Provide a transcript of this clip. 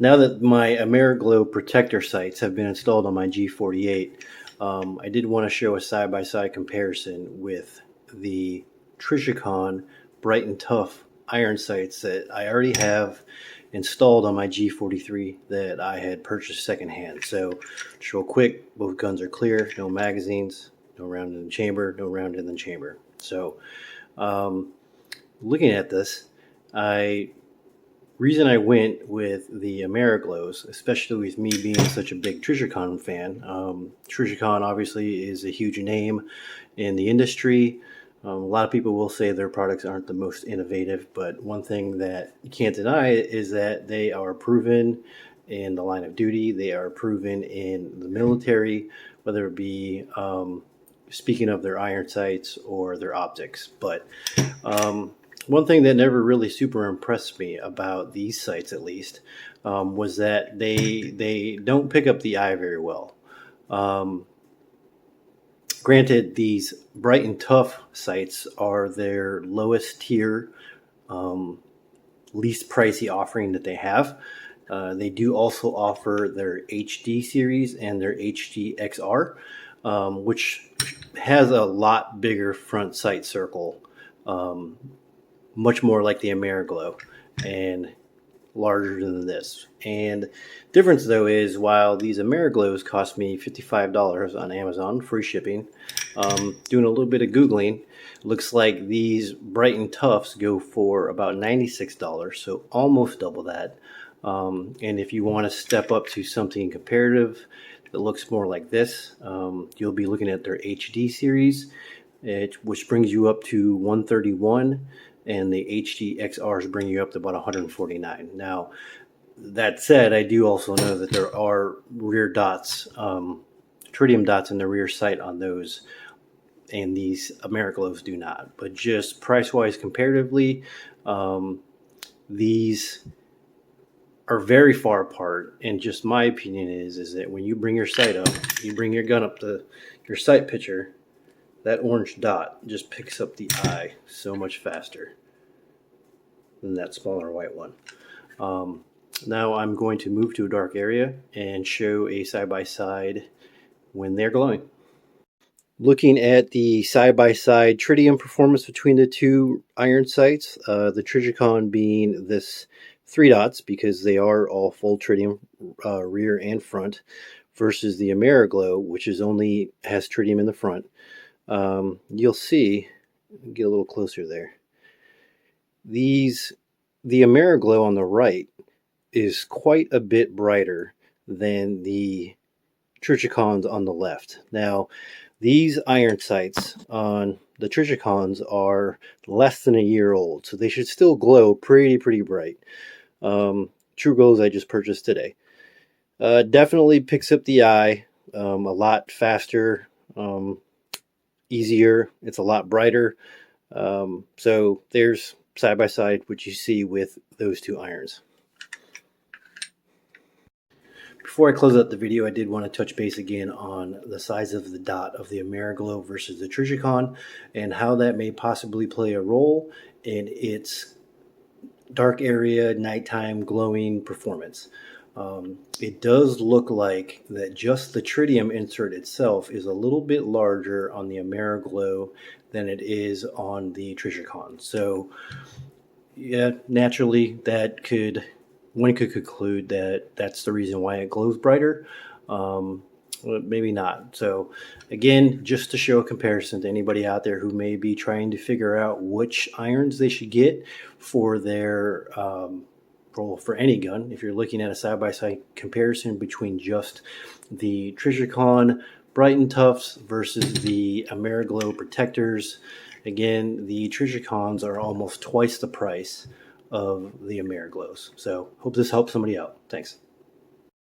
Now that my Ameriglo protector sights have been installed on my G48, I did want to show a side-by-side comparison with the Trijicon Bright and Tough iron sights that I already have installed on my G43 that I had purchased secondhand. So just real quick, both guns are clear, no magazines, no round in the chamber, no round in the chamber. So looking at this, reason I went with the Ameriglos, especially with me being such a big Trijicon fan. Trijicon obviously is a huge name in the industry. A lot of people will say their products aren't the most innovative, but one thing that you can't deny is that they are proven in the line of duty. They are proven in the military, whether it be speaking of their iron sights or their optics. But one thing that never really super impressed me about these sights, at least, was that they don't pick up the eye very well. Granted, these Bright and Tough sights are their lowest tier, least pricey offering that they have. They do also offer their HD series and their HD XR, which has a lot bigger front sight circle, much more like the Ameriglo and larger than this. And difference though is, while these Ameriglos cost me $55 on Amazon, free shipping, doing a little bit of Googling, looks like these Bright and Toughs go for about $96, so almost double that. And if you want to step up to something comparative that looks more like this, you'll be looking at their HD series, which brings you up to $131. And the HD XRs bring you up to about $149. Now, that said, I do also know that there are rear dots, tritium dots in the rear sight on those, and these Ameriglos do not. But just price-wise comparatively, these are very far apart. And just my opinion is that when you bring your sight up, you bring your gun up to your sight picture, that orange dot just picks up the eye so much faster than that smaller white one. Now I'm going to move to a dark area and show a side-by-side when they're glowing. Looking at the side-by-side tritium performance between the two iron sights, the Trijicon being this 3 dots because they are all full tritium, rear and front, versus the Ameriglo, which only has tritium in the front. You'll see, get a little closer there, the Ameriglo on the right is quite a bit brighter than the Trijicons on the left. Now, these iron sights on the Trijicons are less than a year old, so they should still glow pretty bright. True Glows I just purchased today. Definitely picks up the eye a lot faster, easier. It's a lot brighter. So there's side by side what you see with those two irons. Before I close out the video, I did want to touch base again on the size of the dot of the Ameriglo versus the Trijicon and how that may possibly play a role in its dark area, nighttime glowing performance. It does look like that just the tritium insert itself is a little bit larger on the Ameriglo than it is on the Trijicon. So yeah, naturally one could conclude that that's the reason why it glows brighter. Maybe not. So again, just to show a comparison to anybody out there who may be trying to figure out which irons they should get for their for any gun, if you're looking at a side-by-side comparison between just the Trijicon Bright and Toughs versus the Ameriglo protectors, again, the Trijicons are almost twice the price of the Ameriglos. So hope this helps somebody out. Thanks.